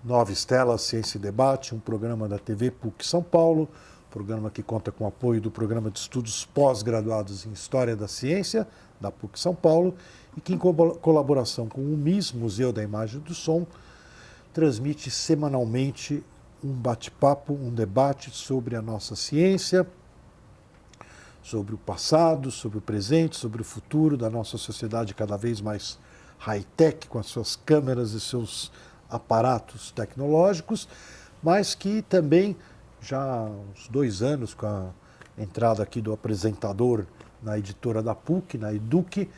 Nova Estela, Ciência e Debate, um programa da TV PUC São Paulo, programa que conta com o apoio do Programa de Estudos Pós-Graduados em História da Ciência, da PUC São Paulo, e que, em colaboração com o MIS, Museu da Imagem e do Som, transmite semanalmente um bate-papo, um debate sobre a nossa ciência, sobre o passado, sobre o presente, sobre o futuro da nossa sociedade cada vez mais high-tech, com as suas câmeras e seus aparatos tecnológicos, mas que também, já há uns 2 anos, com a entrada aqui do apresentador na editora da PUC, na EDUC,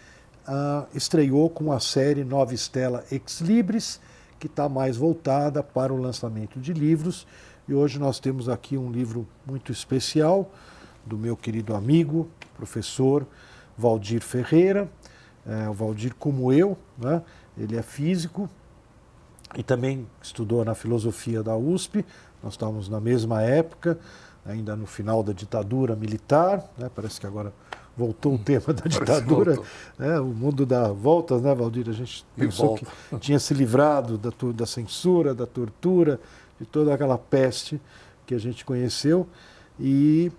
estreou com a série Nova Estela Ex Libris, que está mais voltada para o lançamento de livros. E hoje nós temos aqui um livro muito especial do meu querido amigo, professor Valdir Ferreira. O Valdir, como eu, né? Ele é físico e também estudou na filosofia da USP. Nós estávamos na mesma época, ainda no final da ditadura militar, né? Parece que agora voltou o tema da ditadura, né? O mundo dá voltas, né, Valdir? A gente pensou que tinha se livrado da censura, da tortura, de toda aquela peste que a gente conheceu. E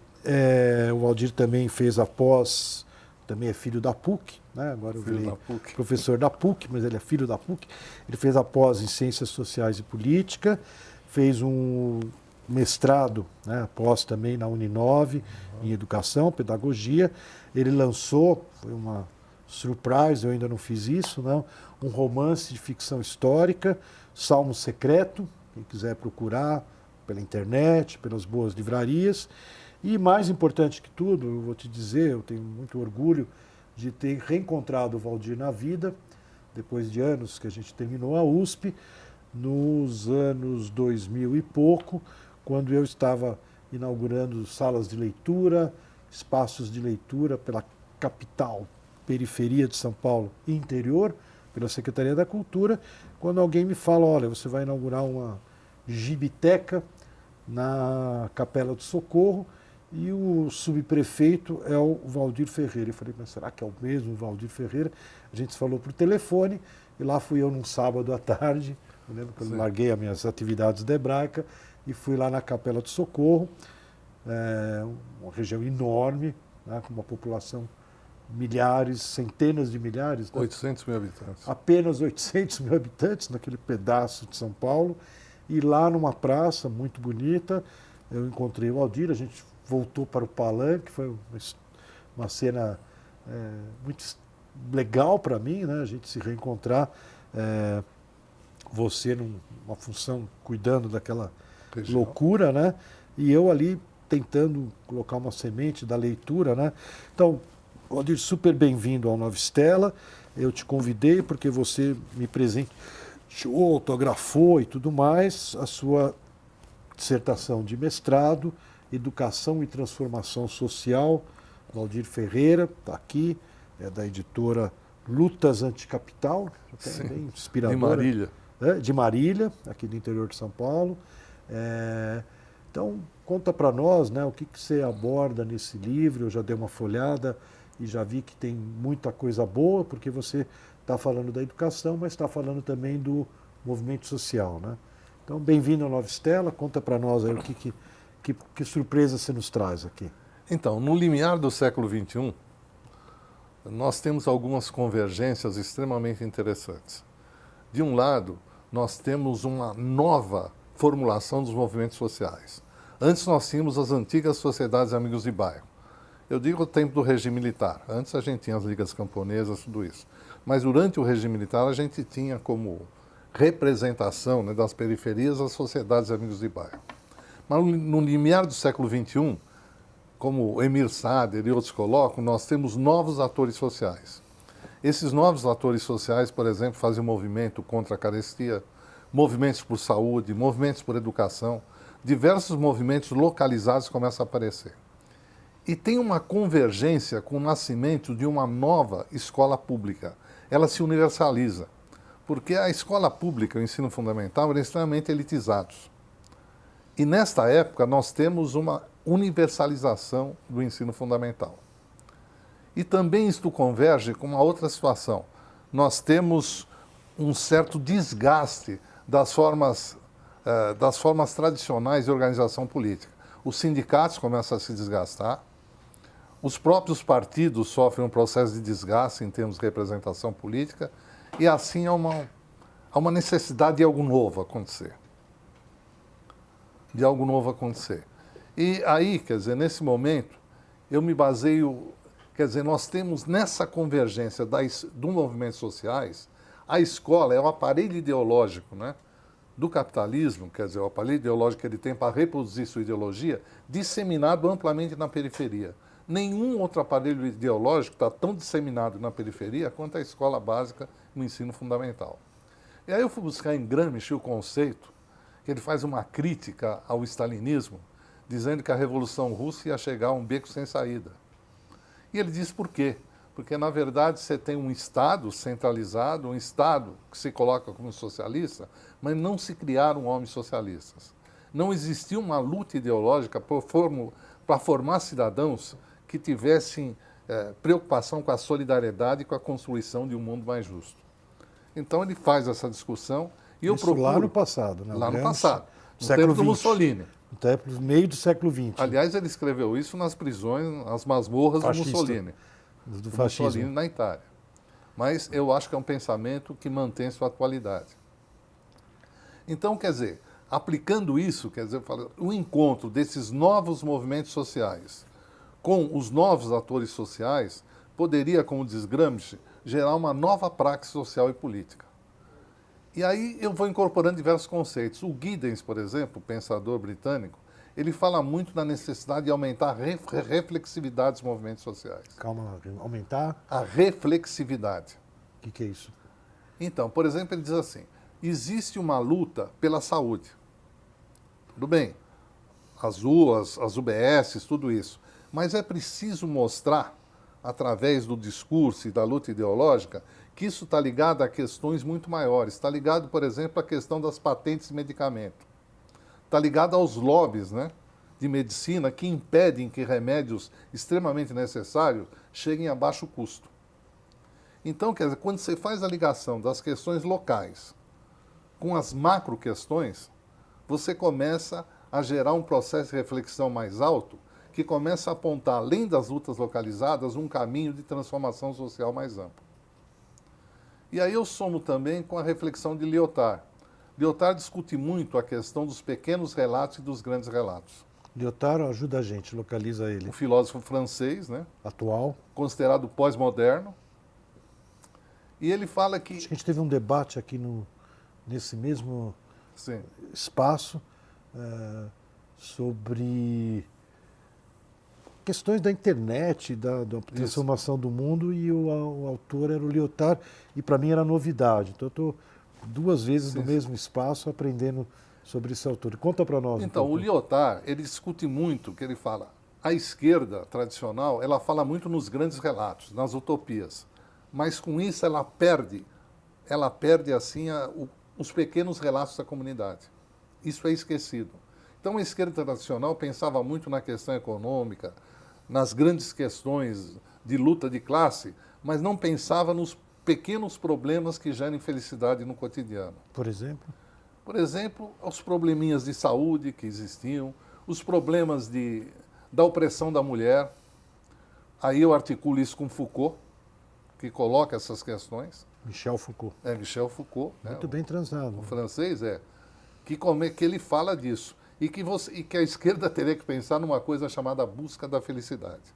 o Valdir também fez a pós, também é filho da PUC, né? Agora eu virei professor da PUC, mas ele é filho da PUC. Ele fez a pós em Ciências Sociais e Política, fez um mestrado, né, pós também na Uninove, em Educação, Pedagogia. Ele lançou, foi uma surprise, eu ainda não fiz isso, não, um romance de ficção histórica, Salmo Secreto, quem quiser procurar pela internet, pelas boas livrarias. E mais importante que tudo, eu vou te dizer, eu tenho muito orgulho de ter reencontrado o Valdir na vida, depois de anos que a gente terminou a USP, nos anos 2000 e pouco, quando eu estava inaugurando salas de leitura, espaços de leitura pela capital, periferia de São Paulo e interior, pela Secretaria da Cultura, quando alguém me fala, olha, você vai inaugurar uma gibiteca na Capela do Socorro, e o subprefeito é o Valdir Ferreira. Eu falei, mas será que é o mesmo Valdir Ferreira? A gente se falou por telefone, e lá fui eu num sábado à tarde, eu lembro que eu larguei as minhas atividades de hebraica, e fui lá na Capela do Socorro, uma região enorme, né, com uma população, milhares, centenas de milhares. 800 mil habitantes. Apenas 800 mil habitantes naquele pedaço de São Paulo. E lá numa praça muito bonita, eu encontrei o Valdir, a gente voltou para o palanque, foi uma cena muito legal para mim, né, a gente se reencontrar, você numa função cuidando daquela loucura, né, e eu ali tentando colocar uma semente da leitura, né. Então, Valdir, super bem-vindo ao Nova Estela. Eu te convidei porque você me presenteou, autografou e tudo mais a sua dissertação de mestrado, Educação e Transformação Social. Valdir Ferreira está aqui, é da editora Lutas Anticapital, bem inspiradora. De Marília. De Marília, aqui do interior de São Paulo. Então, conta para nós, né, o que você aborda nesse livro. Eu já dei uma folhada e já vi que tem muita coisa boa, porque você está falando da educação, mas está falando também do movimento social, né? Então, bem-vindo ao Nova Estela. Conta para nós aí que surpresa você nos traz aqui. Então, no limiar do século XXI, nós temos algumas convergências extremamente interessantes. De um lado, nós temos uma nova formulação dos movimentos sociais. Antes nós tínhamos as antigas sociedades de amigos de bairro. Eu digo o tempo do regime militar. Antes a gente tinha as ligas camponesas, tudo isso. Mas durante o regime militar a gente tinha como representação, né, das periferias as sociedades de amigos de bairro. Mas no limiar do século XXI, como Emir Sader e outros colocam, nós temos novos atores sociais. Esses novos atores sociais, por exemplo, fazem um movimento contra a carestia, movimentos por saúde, movimentos por educação, diversos movimentos localizados começam a aparecer. E tem uma convergência com o nascimento de uma nova escola pública. Ela se universaliza, porque a escola pública, o ensino fundamental, eram extremamente elitizados. E nesta época nós temos uma universalização do ensino fundamental. E também isto converge com uma outra situação. nós temos um certo desgaste das formas tradicionais de organização política. Os sindicatos começam a se desgastar, os próprios partidos sofrem um processo de desgaste em termos de representação política, e assim há uma necessidade de algo novo acontecer. De algo novo acontecer. E aí, quer dizer, nesse momento, eu me baseio, quer dizer, nós temos nessa convergência dos movimentos sociais, a escola é o aparelho ideológico, né, do capitalismo, quer dizer, o aparelho ideológico que ele tem para reproduzir sua ideologia, disseminado amplamente na periferia. Nenhum outro aparelho ideológico está tão disseminado na periferia quanto a escola básica no ensino fundamental. E aí eu fui buscar em Gramsci o conceito, que ele faz uma crítica ao stalinismo, dizendo que a Revolução Russa ia chegar a um beco sem saída. E ele diz por quê? Porque, na verdade, você tem um Estado centralizado, um Estado que se coloca como socialista, mas não se criaram homens socialistas. Não existia uma luta ideológica para formar cidadãos que tivessem preocupação com a solidariedade e com a construção de um mundo mais justo. Então, ele faz essa discussão e eu procuro... lá no passado, né? Lá no passado, no século tempo do XX. Mussolini. No meio do século XX. Aliás, ele escreveu isso nas prisões, nas masmorras do Mussolini. Do fascismo. Mussolini na Itália. Mas eu acho que é um pensamento que mantém sua atualidade. Então, quer dizer, aplicando isso, quer dizer, o encontro desses novos movimentos sociais com os novos atores sociais poderia, como diz Gramsci, gerar uma nova praxe social e política. E aí eu vou incorporando diversos conceitos. O Giddens, por exemplo, pensador britânico, ele fala muito na necessidade de aumentar a reflexividade dos movimentos sociais. Calma lá, aumentar? A reflexividade. O que é isso? Então, por exemplo, ele diz assim, existe uma luta pela saúde. Tudo bem, as UAS, as UBSs, tudo isso. Mas é preciso mostrar, através do discurso e da luta ideológica, que isso está ligado a questões muito maiores. Está ligado, por exemplo, à questão das patentes de medicamento. Está ligado aos lobbies, né, de medicina que impedem que remédios extremamente necessários cheguem a baixo custo. Então, quer dizer, quando você faz a ligação das questões locais com as macro questões, você começa a gerar um processo de reflexão mais alto que começa a apontar, além das lutas localizadas, um caminho de transformação social mais amplo. E aí eu somo também com a reflexão de Lyotard. Lyotard discute muito a questão dos pequenos relatos e dos grandes relatos. Lyotard ajuda a gente, localiza ele. Um filósofo francês, né? Atual. Considerado pós-moderno. E ele fala que... Acho que a gente teve um debate aqui nesse mesmo Sim. espaço sobre questões da internet, da transformação do mundo, e o autor era o Lyotard, e para mim era novidade. Então eu estou 2 vezes no mesmo espaço aprendendo sobre esse autor. Conta para nós. Então, o Lyotard, ele discute muito, que ele fala, a esquerda tradicional, ela fala muito nos grandes relatos, nas utopias, mas com isso ela perde assim os pequenos relatos da comunidade. Isso é esquecido. Então a esquerda tradicional pensava muito na questão econômica, nas grandes questões de luta de classe, mas não pensava nos pequenos problemas que geram infelicidade no cotidiano. Por exemplo? Por exemplo, os probleminhas de saúde que existiam, os problemas da opressão da mulher. Aí eu articulo isso com Foucault, que coloca essas questões. Michel Foucault. Michel Foucault. Muito bem transado. O francês que ele fala disso. E que a esquerda teria que pensar numa coisa chamada busca da felicidade.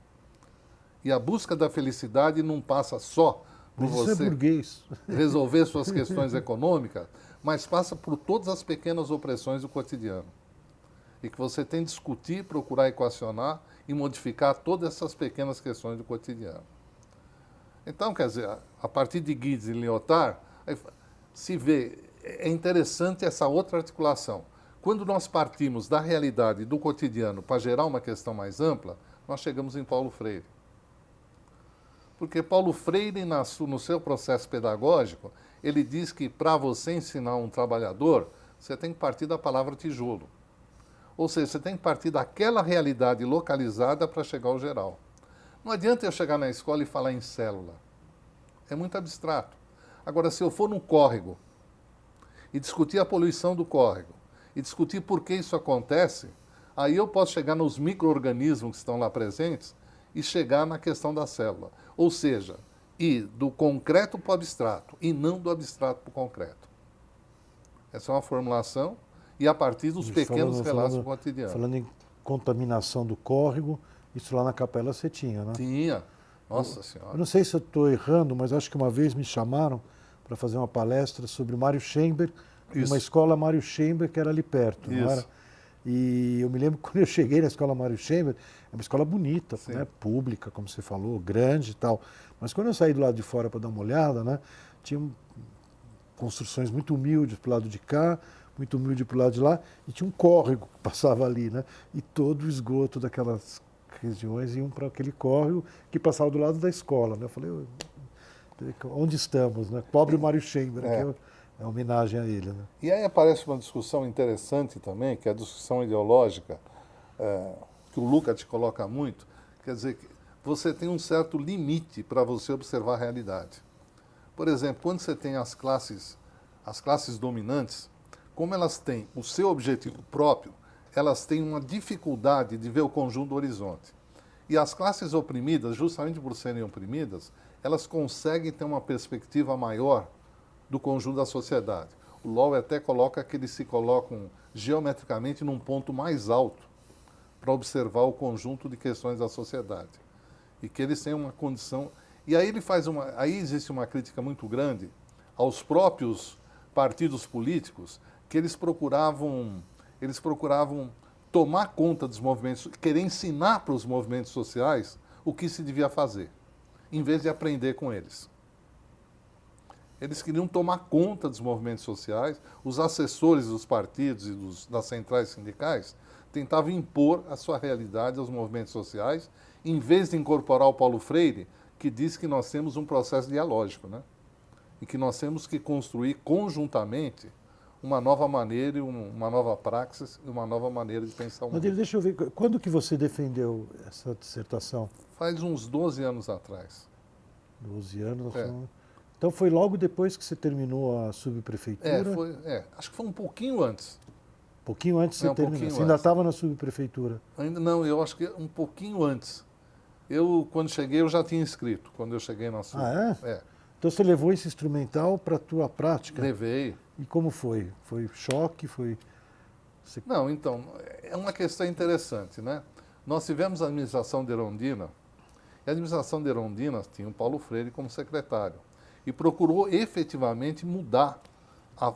E a busca da felicidade não passa só por você resolver suas questões econômicas, mas passa por todas as pequenas opressões do cotidiano. E que você tem que discutir, procurar equacionar e modificar todas essas pequenas questões do cotidiano. Então, quer dizer, a partir de Giddens e Lyotard, se vê, é interessante essa outra articulação. Quando nós partimos da realidade do cotidiano para gerar uma questão mais ampla, nós chegamos em Paulo Freire. Porque Paulo Freire, no seu processo pedagógico, ele diz que para você ensinar um trabalhador, você tem que partir da palavra tijolo. Ou seja, você tem que partir daquela realidade localizada para chegar ao geral. Não adianta eu chegar na escola e falar em célula. É muito abstrato. Agora, se eu for num córrego e discutir a poluição do córrego, e discutir por que isso acontece, aí eu posso chegar nos micro-organismos que estão lá presentes e chegar na questão da célula. Ou seja, ir do concreto para o abstrato, e não do abstrato para o concreto. Essa é uma formulação, e a partir dos pequenos relatos do cotidiano. Falando em contaminação do córrego, isso lá na capela você tinha, né? Tinha. Nossa Senhora. Eu não sei se eu estou errando, mas acho que uma vez me chamaram para fazer uma palestra sobre Mário Schember, uma escola Mário Schember que era ali perto, não era? E eu me lembro quando eu cheguei na escola Mário Schember, é uma escola bonita, né? Pública, como você falou, grande e tal. Mas quando eu saí do lado de fora para dar uma olhada, né? Tinha construções muito humildes para o lado de cá, muito humilde para o lado de lá, e tinha um córrego que passava ali, né? E todo o esgoto daquelas regiões iam para aquele córrego que passava do lado da escola, né? Eu falei, onde estamos, né? Pobre Mário Schember, aqui é homenagem a ele, né? E aí aparece uma discussão interessante também, que é a discussão ideológica, que o Luca te coloca muito, quer dizer, que você tem um certo limite para você observar a realidade. Por exemplo, quando você tem as classes dominantes, como elas têm o seu objetivo próprio, elas têm uma dificuldade de ver o conjunto do horizonte. E as classes oprimidas, justamente por serem oprimidas, elas conseguem ter uma perspectiva maior do conjunto da sociedade. O Lowe até coloca que eles se colocam geometricamente num ponto mais alto para observar o conjunto de questões da sociedade. E que eles têm uma condição... E aí aí existe uma crítica muito grande aos próprios partidos políticos, que eles procuravam tomar conta dos movimentos, querer ensinar para os movimentos sociais o que se devia fazer, em vez de aprender com eles. Eles queriam tomar conta dos movimentos sociais, os assessores dos partidos e das centrais sindicais tentavam impor a sua realidade aos movimentos sociais, em vez de incorporar o Paulo Freire, que diz que nós temos um processo dialógico, né? E que nós temos que construir conjuntamente uma nova maneira, uma nova praxis e uma nova maneira de pensar o mundo. Mas deixa eu ver, quando que você defendeu essa dissertação? Faz uns 12 anos atrás. 12 anos? Então foi logo depois que você terminou a subprefeitura? Acho que foi um pouquinho antes. Um pouquinho antes de você terminar? Você ainda estava na subprefeitura? Ainda não, eu acho que um pouquinho antes. Eu, quando cheguei, eu já tinha escrito, quando eu cheguei na sub. Ah, é? Então você levou esse instrumental para a tua prática? Levei. E como foi? Foi choque? Não, então, é uma questão interessante, né? Nós tivemos a administração de Erondina, e a administração de Erondina tinha o Paulo Freire como secretário, e procurou efetivamente mudar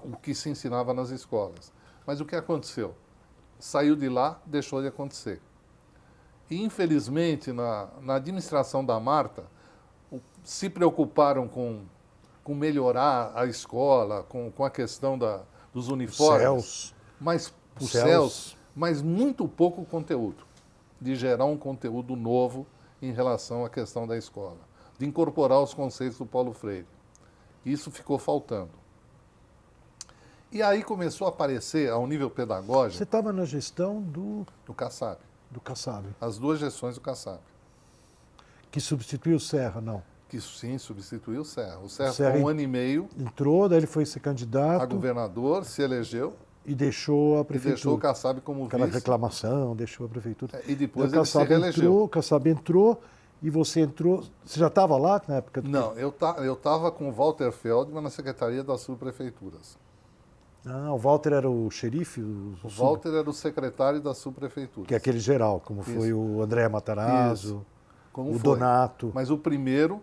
o que se ensinava nas escolas. Mas o que aconteceu? Saiu de lá, deixou de acontecer. E, infelizmente, na administração da Marta, se preocuparam com melhorar a escola, com a questão dos uniformes. Os céus, mas muito pouco conteúdo, de gerar um conteúdo novo em relação à questão da escola, de incorporar os conceitos do Paulo Freire. Isso ficou faltando. E aí começou a aparecer, ao nível pedagógico... Você estava na gestão do Kassab. Do Kassab. As duas gestões do Kassab. Que substituiu o Serra, não? Que sim, substituiu o Serra. O Serra ficou um ano e meio... Entrou, daí ele foi ser candidato... A governador, se elegeu... E deixou a prefeitura. E deixou o Kassab como Aquela vice. reclamação, deixou a prefeitura. E depois ele se reelegeu. O Kassab entrou e você entrou... Você já estava lá na época? Não, eu estava com o Walter Feldman na Secretaria das Subprefeituras. Ah, o Walter era o xerife? O Walter era o secretário das subprefeituras. Que é aquele geral, como foi o André Matarazzo, o Donato. Mas o primeiro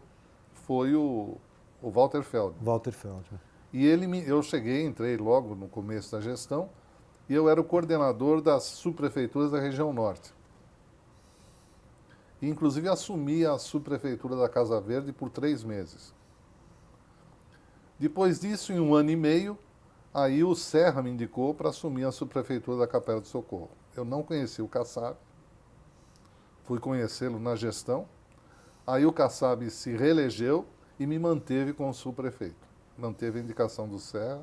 foi o Walter Feldman. Walter Feldman. E eu entrei logo no começo da gestão, e eu era o coordenador das subprefeituras da região norte. E, inclusive, assumi a subprefeitura da Casa Verde por 3 meses. Depois disso, em 1 ano e meio, aí o Serra me indicou para assumir a subprefeitura da Capela do Socorro. Eu não conheci o Kassab, fui conhecê-lo na gestão. Aí o Kassab se reelegeu e me manteve como subprefeito. Manteve a indicação do Serra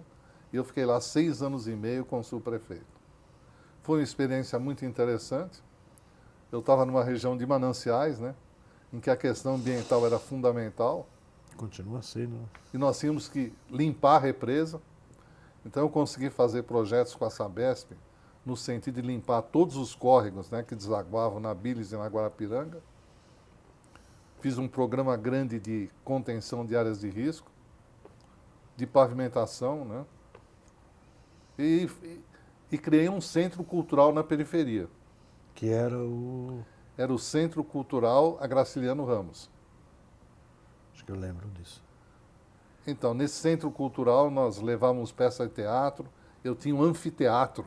e eu fiquei lá 6 anos e meio como subprefeito. Foi uma experiência muito interessante. Eu estava numa região de mananciais, né, em que a questão ambiental era fundamental. Continua sendo. E nós tínhamos que limpar a represa. Então eu consegui fazer projetos com a Sabesp no sentido de limpar todos os córregos, né, que desaguavam na Bilis e na Guarapiranga. Fiz um programa grande de contenção de áreas de risco, de pavimentação, né? E criei um centro cultural na periferia. Que era o... Era o Centro Cultural Graciliano Ramos. Acho que eu lembro disso. Então, nesse centro cultural, nós levávamos peças de teatro. Eu tinha um anfiteatro,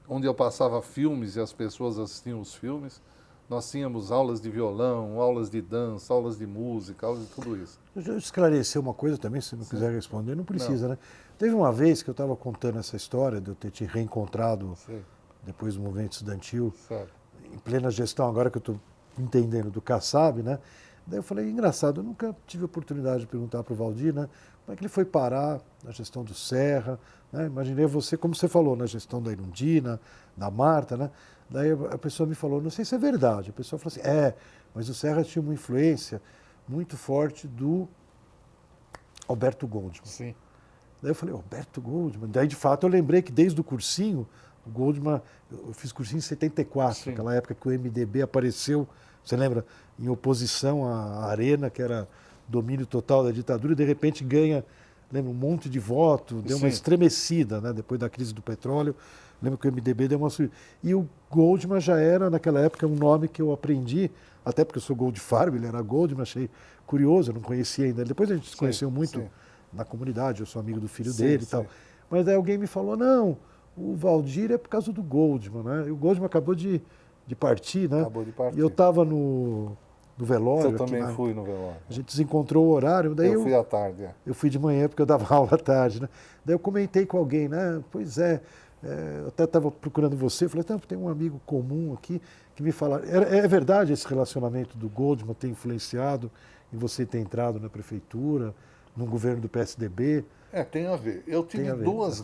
onde eu passava filmes e as pessoas assistiam os filmes. Nós tínhamos aulas de violão, aulas de dança, aulas de música, aulas de tudo isso. Deixa eu esclarecer uma coisa também, se não quiser responder, não precisa, né? Teve uma vez que eu estava contando essa história de eu ter te reencontrado depois do movimento estudantil, em plena gestão, agora que eu estou entendendo do Kassab, né? Daí eu falei, engraçado, eu nunca tive a oportunidade de perguntar para o Valdir, né? Como é que ele foi parar na gestão do Serra, né? Imaginei você, como você falou, na gestão da Irundina, da Marta, né? Daí a pessoa me falou, não sei se é verdade. A pessoa falou assim, mas o Serra tinha uma influência muito forte do Alberto Goldman. Sim. Daí eu falei, Alberto Goldman? Daí, de fato, eu lembrei que desde o cursinho, o Goldman, eu fiz cursinho em 74, Sim. aquela época que o MDB apareceu, você lembra, em oposição à Arena, que era domínio total da ditadura, e de repente ganha, lembra, um monte de voto, deu uma estremecida, né, depois da crise do petróleo. Lembro que o MDB deu uma subida. E o Goldman já era, naquela época, um nome que eu aprendi, até porque eu sou Goldfarb, ele era Goldman, achei curioso, eu não conhecia ainda. Depois a gente se conheceu muito na comunidade, eu sou amigo do filho dele e tal. Mas aí alguém me falou, não, o Valdir é por causa do Goldman, né? E o Goldman acabou de partir, né? Acabou de partir. E eu estava no velório. Eu também fui no velório. A gente desencontrou o horário. Daí eu fui à tarde. Eu fui de manhã porque eu dava aula à tarde, né? Daí eu comentei com alguém, né? Pois é, eu até estava procurando você, falei, tem um amigo comum aqui que me fala. É verdade esse relacionamento do Goldman ter influenciado em você ter entrado na prefeitura, no governo do PSDB? Tem a ver. Eu tive duas...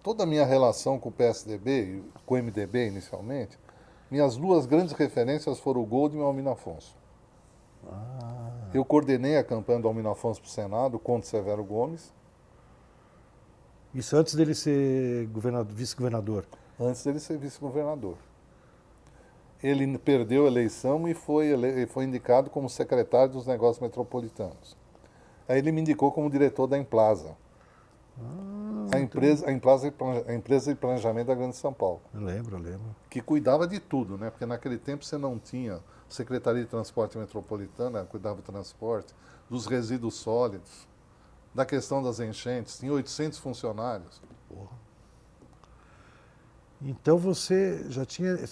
toda a minha relação com o PSDB, com o MDB inicialmente, minhas duas grandes referências foram o Goldman e o Almino Afonso. Eu coordenei a campanha do Almino Afonso para o Senado contra o Severo Gomes. Isso antes dele ser vice-governador? Antes dele ser vice-governador. Ele perdeu a eleição e foi indicado como secretário dos negócios metropolitanos. Aí ele me indicou como diretor da Emplasa. A empresa de planejamento da Grande São Paulo. Eu lembro. Que cuidava de tudo, né? Porque naquele tempo você não tinha Secretaria de Transporte Metropolitana, cuidava do transporte, dos resíduos sólidos, da questão das enchentes, tinha 800 funcionários. Porra. Então você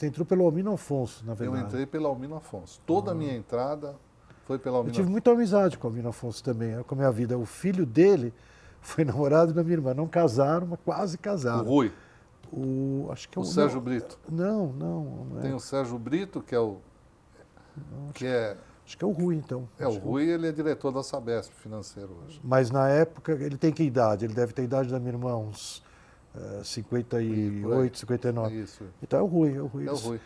entrou pelo Almino Afonso, na verdade. Eu entrei pelo Almino Afonso. Toda a minha entrada foi pelo Almino Afonso. Eu tive muita amizade com o Almino Afonso também, com a minha vida. O filho dele foi namorado da minha irmã. Não casaram, mas quase casaram. O Rui. Acho que é o Sérgio Brito. Não é. Tem o Sérgio Brito, que é o... Acho que é o Rui, então. O Rui, ele é diretor da Sabesp financeiro hoje. Mas na época, ele tem que idade? Ele deve ter a idade da minha irmã, uns 58, 59. Isso. Então é o Rui.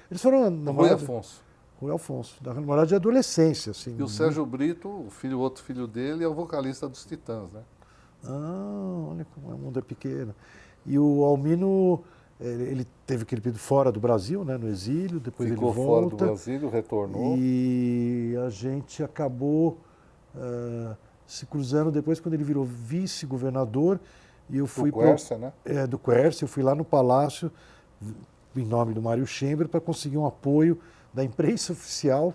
Eles foram namorados... Rui Afonso. Rui Afonso, da namorada de adolescência, assim. E o Sérgio Brito, outro filho dele, é o vocalista dos Titãs, né? Olha como o mundo é pequeno. E o Almino, ele teve aquele período fora do Brasil, né, no exílio, depois Ficou ele volta. Fora do Brasil, retornou. E a gente acabou se cruzando depois quando ele virou vice-governador. E eu fui do Quércia, né? Do Quércia, eu fui lá no Palácio, em nome do Mário Chamber, para conseguir um apoio da imprensa oficial,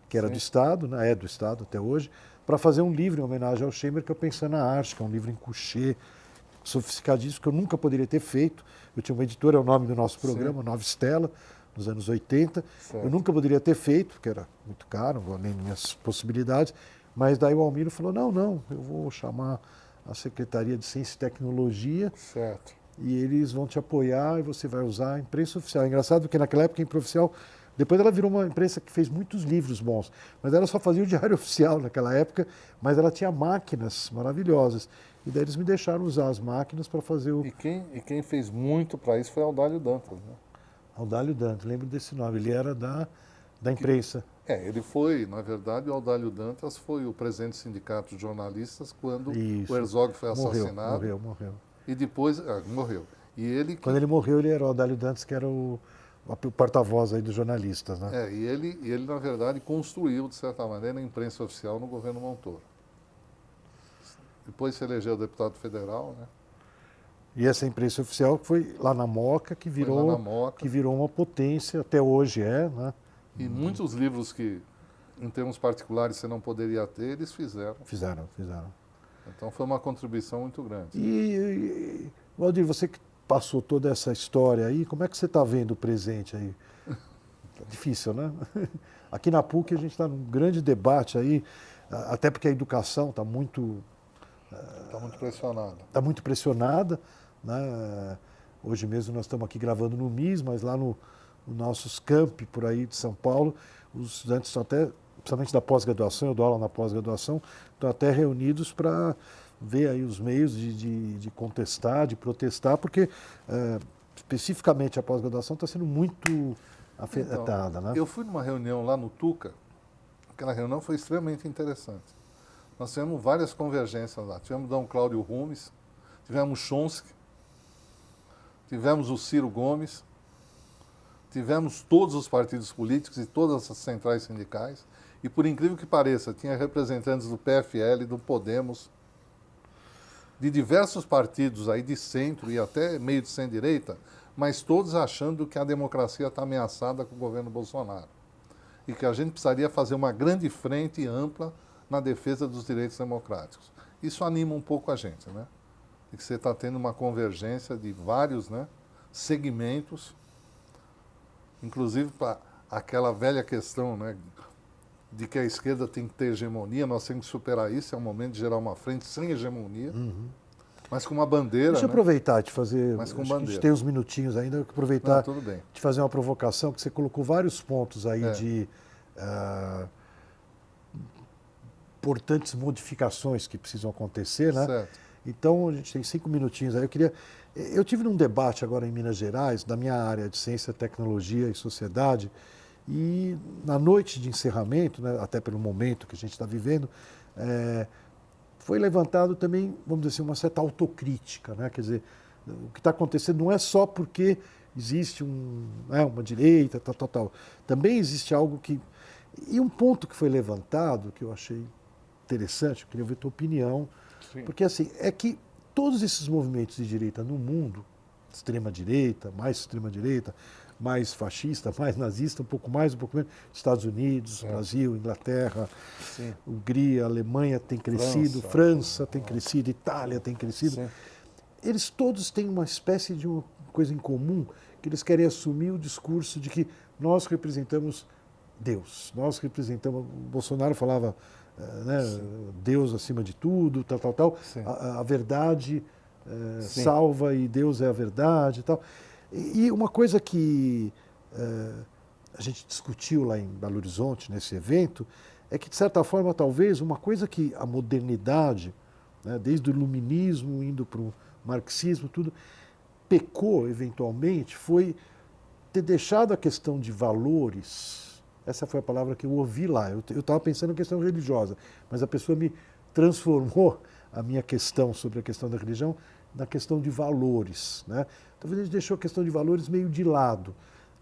que era do Estado, né, é do Estado até hoje, para fazer um livro em homenagem ao Chamber, que é o Pensando na Arte, que é um livro em couchê, sofisticadíssimo, que eu nunca poderia ter feito. Eu tinha uma editora, é o nome do nosso programa, Nova Estela, nos anos 80. Certo. Eu nunca poderia ter feito, porque era muito caro, além das minhas possibilidades. Mas daí o Almino falou, não, eu vou chamar a Secretaria de Ciência e Tecnologia. Certo. E eles vão te apoiar e você vai usar a imprensa oficial. É engraçado porque naquela época a imprensa oficial, depois ela virou uma imprensa que fez muitos livros bons, mas ela só fazia o diário oficial naquela época, mas ela tinha máquinas maravilhosas. E daí eles me deixaram usar as máquinas para fazer o... E quem fez muito para isso foi Audálio Dantas, né? Audálio Dantas, lembro desse nome, ele era da imprensa. Ele foi, na verdade, o Audálio Dantas foi o presidente do Sindicato de Jornalistas quando Isso. o Herzog foi assassinado. Morreu. E depois, morreu. E ele... Quando ele morreu, ele era o Audálio Dantas, que era o porta-voz aí dos jornalistas, né? E ele, na verdade, construiu, de certa maneira, a imprensa oficial no governo Montoro. Depois se elegeu deputado federal, né? E essa imprensa oficial foi lá na Moca, que virou uma potência, até hoje né? E muitos livros que, em termos particulares, você não poderia ter, eles fizeram. Fizeram. Então foi uma contribuição muito grande. E Valdir, você que passou toda essa história aí, como é que você está vendo o presente aí? É difícil, né? Aqui na PUC a gente está num grande debate aí, até porque a educação está muito... Está muito pressionada. Está muito pressionada, né? Hoje mesmo nós estamos aqui gravando no MIS, mas lá no nossos campi por aí de São Paulo, os estudantes estão até, principalmente da pós-graduação, eu dou aula na pós-graduação, estão até reunidos para ver aí os meios de contestar, de protestar, porque especificamente a pós-graduação está sendo muito afetada. Então, né? Eu fui numa reunião lá no Tuca, aquela reunião foi extremamente interessante. Nós tivemos várias convergências lá. Tivemos o Dom Cláudio Rumes, tivemos Chomsky, tivemos o Ciro Gomes, tivemos todos os partidos políticos e todas as centrais sindicais. E, por incrível que pareça, tinha representantes do PFL, do Podemos, de diversos partidos aí de centro e até meio de centro-direita, mas todos achando que a democracia está ameaçada com o governo Bolsonaro. E que a gente precisaria fazer uma grande frente ampla na defesa dos direitos democráticos. Isso anima um pouco a gente, né? E que você está tendo uma convergência de vários, né, segmentos, inclusive para aquela velha questão, né, de que a esquerda tem que ter hegemonia, nós temos que superar isso, é o momento de gerar uma frente sem hegemonia, mas com uma bandeira. Deixa eu aproveitar de fazer, mas com acho que a bandeira. gente tem uns minutinhos ainda, aproveitar Tudo bem. de fazer uma provocação, que você colocou vários pontos aí de importantes modificações que precisam acontecer, né? Certo. Então, a gente tem 5 minutinhos aí. Eu tive num debate agora em Minas Gerais, da minha área de ciência, tecnologia e sociedade, e na noite de encerramento, né, até pelo momento que a gente está vivendo, foi levantado também, vamos dizer assim, uma certa autocrítica, né? Quer dizer, o que está acontecendo não é só porque existe uma direita, tal. Também existe algo que... E um ponto que foi levantado, que eu achei interessante, eu queria ver a tua opinião, Sim. porque assim, é que todos esses movimentos de direita no mundo, extrema-direita, mais fascista, mais nazista, um pouco menos, Estados Unidos, Brasil, Inglaterra, Sim. Hungria, Alemanha tem crescido, França tem crescido, Itália tem crescido. Sim. Eles todos têm uma espécie de uma coisa em comum, que eles querem assumir o discurso de que nós representamos Deus, nós representamos... Bolsonaro falava, Deus acima de tudo, tal. A verdade salva e Deus é a verdade e tal. E uma coisa que a gente discutiu lá em Belo Horizonte, nesse evento, é que, de certa forma, talvez uma coisa que a modernidade, né, desde o iluminismo indo para o marxismo, tudo, pecou, eventualmente, foi ter deixado a questão de valores. Essa foi a palavra que eu ouvi lá. Eu estava pensando na questão religiosa, mas a pessoa me transformou a minha questão sobre a questão da religião na questão de valores, né? Talvez a gente deixou a questão de valores meio de lado.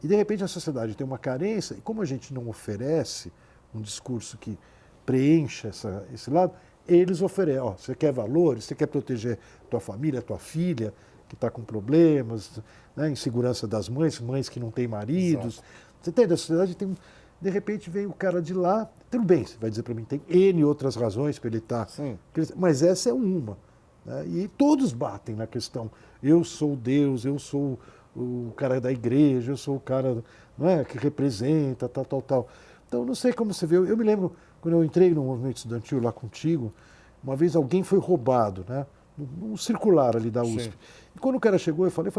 E, de repente, a sociedade tem uma carência, e como a gente não oferece um discurso que preencha esse lado, eles oferecem. Você quer valores, você quer proteger tua família, tua filha, que está com problemas, né? Insegurança das mães que não têm maridos. Exato. Você entende? A sociedade tem... De repente vem o cara de lá, tudo bem, você vai dizer para mim, tem N outras razões para ele estar... Mas essa é uma. Né? E todos batem na questão, eu sou Deus, eu sou o cara da igreja, eu sou o cara, não é, que representa, tal. Então, não sei como você vê, eu me lembro, quando eu entrei no movimento estudantil lá contigo, uma vez alguém foi roubado, né? Num circular ali da USP. Sim. E quando o cara chegou, eu falei,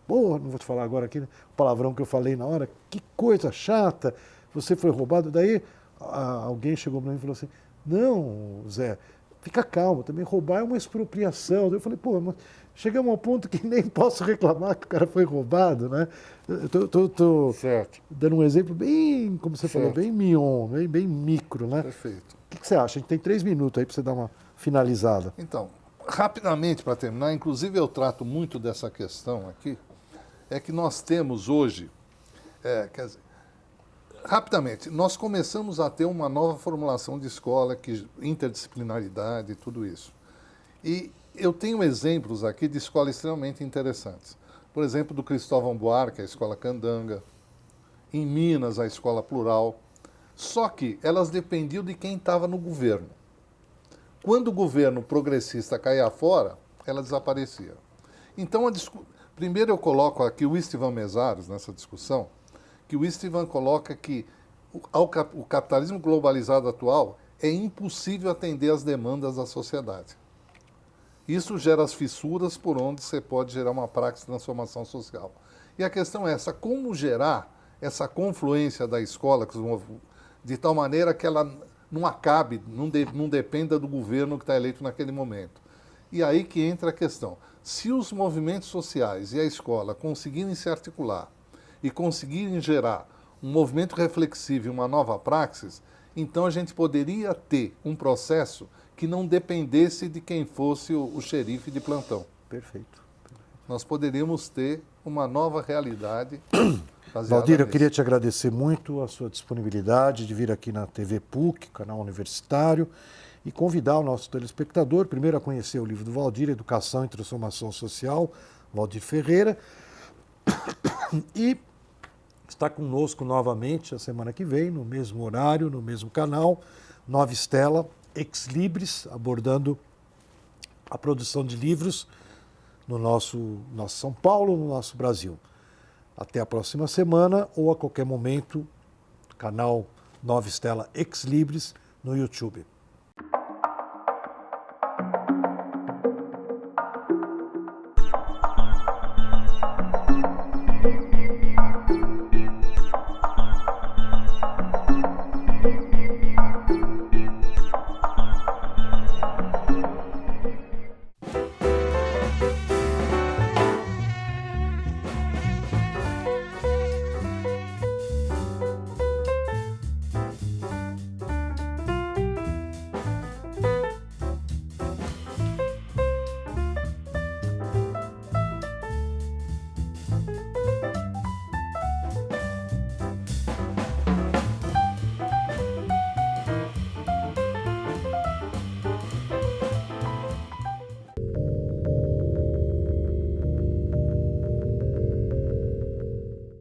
porra, não vou te falar agora aqui, né? O palavrão que eu falei na hora, que coisa chata, você foi roubado. Daí alguém chegou para mim e falou assim, não, Zé, fica calmo, também roubar é uma expropriação. Daí eu falei, pô, mas chegamos ao ponto que nem posso reclamar que o cara foi roubado, né? Tô Certo. dando um exemplo bem, como você falou, bem mignon, bem micro, né? Perfeito. O que você acha? A gente tem 3 minutos aí para você dar uma finalizada. Então, rapidamente para terminar, inclusive eu trato muito dessa questão aqui, é que nós temos hoje, quer dizer, rapidamente, nós começamos a ter uma nova formulação de escola, interdisciplinaridade e tudo isso. E eu tenho exemplos aqui de escolas extremamente interessantes. Por exemplo, do Cristóvão Buarque, a Escola Candanga. Em Minas, a Escola Plural. Só que elas dependiam de quem estava no governo. Quando o governo progressista caía fora, ela desaparecia. Então, primeiro eu coloco aqui o Istvan Mesaros nessa discussão, que o Istvan coloca que o capitalismo globalizado atual é impossível atender às demandas da sociedade. Isso gera as fissuras por onde você pode gerar uma prática de transformação social. E a questão é essa, como gerar essa confluência da escola de tal maneira que ela não acabe, não dependa do governo que está eleito naquele momento. E aí que entra a questão. Se os movimentos sociais e a escola conseguirem se articular e conseguirem gerar um movimento reflexivo e uma nova praxis, então a gente poderia ter um processo que não dependesse de quem fosse o xerife de plantão. Perfeito. Nós poderíamos ter uma nova realidade. Valdir, eu queria te agradecer muito a sua disponibilidade de vir aqui na TV PUC, canal universitário, e convidar o nosso telespectador, primeiro a conhecer o livro do Valdir, Educação e Transformação Social, Valdir Ferreira, e está conosco novamente a semana que vem, no mesmo horário, no mesmo canal, Nova Stella, Ex Libris, abordando a produção de livros no nosso São Paulo, no nosso Brasil. Até a próxima semana ou a qualquer momento, canal Nova Stella Ex Libris no YouTube.